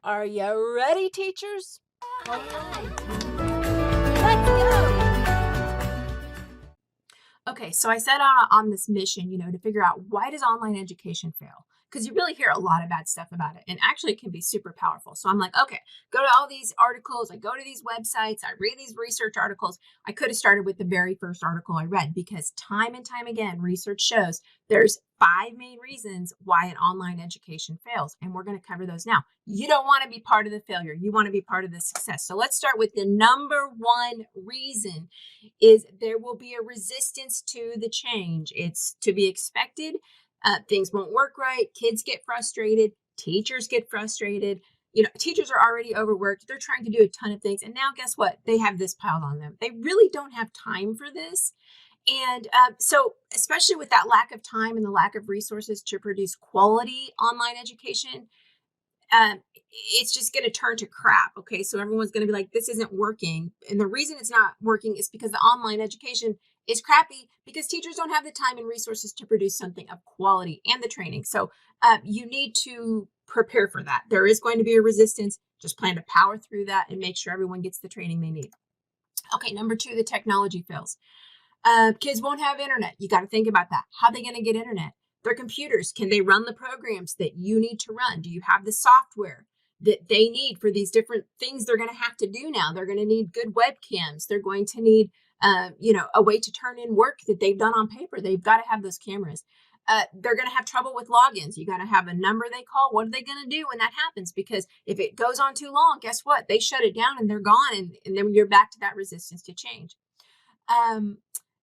Are you ready, teachers? All right. Let's go. Okay, so I set out on this mission, to figure out why does online education fail? Because you really hear a lot of bad stuff about it, and actually it can be super powerful. So I'm like, okay, go to all these articles, I go to these websites, I read these research articles. I could have started with the very first article I read because time and time again, research shows there's 5 main reasons why an online education fails, and we're going to cover those now. You don't want to be part of the failure. You want to be part of the success. So let's start with the number one reason is there will be a resistance to the change. It's to be expected. Things won't work right. Kids get frustrated. Teachers get frustrated. Teachers are already overworked. They're trying to do a ton of things. And now guess what? They have this piled on them. They really don't have time for this. And so, especially with that lack of time and the lack of resources to produce quality online education, it's just going to turn to crap. Okay. So everyone's going to be like, this isn't working. And the reason it's not working is because the online education is crappy because teachers don't have the time and resources to produce something of quality and the training. So you need to prepare for that. There is going to be a resistance. Just plan to power through that and make sure everyone gets the training they need. Okay. Number 2, the technology fails. Kids won't have internet. You got to think about that. How are they going to get internet? Their computers, can they run the programs that you need to run? Do you have the software that they need for these different things they're going to have to do now? They're going to need good webcams. They're going to need, a way to turn in work that they've done on paper. They've got to have those cameras. They're going to have trouble with logins. You got to have a number they call. What are they going to do when that happens? Because if it goes on too long, guess what? They shut it down and they're gone. And then you're back to that resistance to change.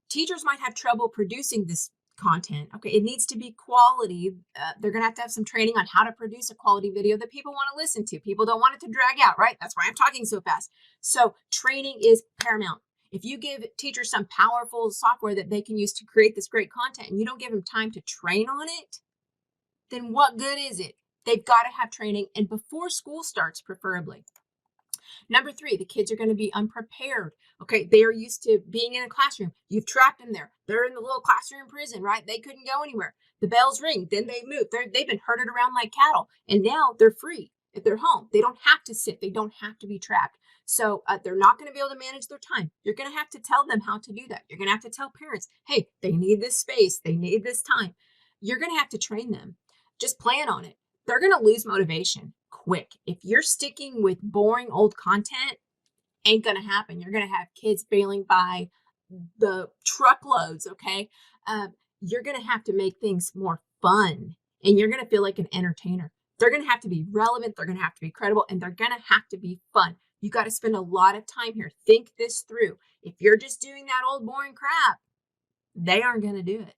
Teachers might have trouble producing this content. Okay, it needs to be quality. They're going to have some training on how to produce a quality video that people want to listen to. People don't want it to drag out, right? That's why I'm talking so fast. So training is paramount. If you give teachers some powerful software that they can use to create this great content and you don't give them time to train on it, then what good is it? They've got to have training, and before school starts, preferably. Number 3, the kids are going to be unprepared. Okay, they are used to being in a classroom. You've trapped them there. They're in the little classroom prison, right? They couldn't go anywhere. The bells ring, then they move. They've been herded around like cattle, and now they're free. If they're home, they don't have to sit. They don't have to be trapped. So they're not going to be able to manage their time. You're going to have to tell them how to do that. You're going to have to tell parents, hey, they need this space. They need this time. You're going to have to train them. Just plan on it. They're going to lose motivation quick. If you're sticking with boring old content, ain't going to happen. You're going to have kids failing by the truckloads, okay? You're going to have to make things more fun, and you're going to feel like an entertainer. They're going to have to be relevant. They're going to have to be credible, and they're going to have to be fun. You got to spend a lot of time here. Think this through. If you're just doing that old boring crap, they aren't going to do it.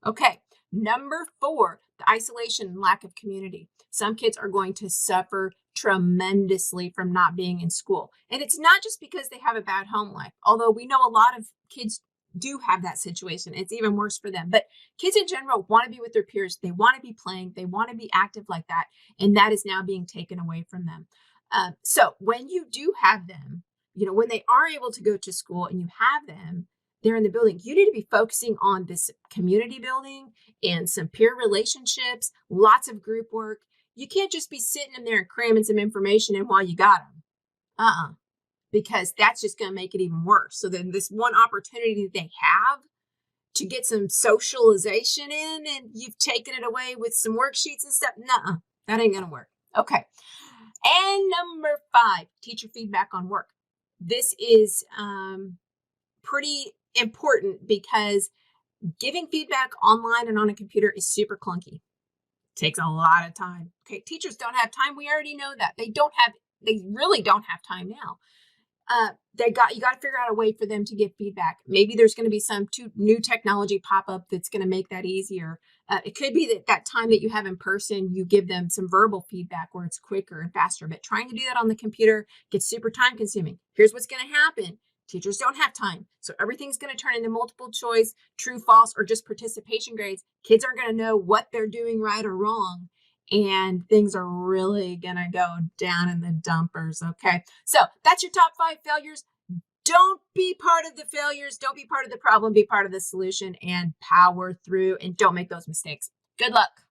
Okay, number 4, the isolation and lack of community. Some kids are going to suffer tremendously from not being in school. And it's not just because they have a bad home life, although we know a lot of kids do have that situation. It's even worse for them. But kids in general want to be with their peers. They want to be playing. They want to be active like that. And that is now being taken away from them. So when you do have them, when they are able to go to school and you have them, they're in the building, you need to be focusing on this community building and some peer relationships, lots of group work. You can't just be sitting in there and cramming some information in while you got them. Because that's just going to make it even worse. So then this one opportunity that they have to get some socialization in, and you've taken it away with some worksheets and stuff. Nuh-uh, that ain't going to work. Okay. And number 5, teacher feedback on work. This is pretty important because giving feedback online and on a computer is super clunky. Takes a lot of time. Okay, teachers don't have time. We already know that. They really don't have time now. You got to figure out a way for them to give feedback. Maybe there's going to be some new technology pop up that's going to make that easier. It could be that time that you have in person, you give them some verbal feedback where it's quicker and faster, but trying to do that on the computer gets super time consuming. Here's what's going to happen. Teachers don't have time. So everything's going to turn into multiple choice, true, false, or just participation grades. Kids aren't going to know what they're doing right or wrong. And things are really going to go down in the dumpers. Okay. So that's your top 5 failures. Don't be part of the failures. Don't be part of the problem. Be part of the solution and power through, and don't make those mistakes. Good luck.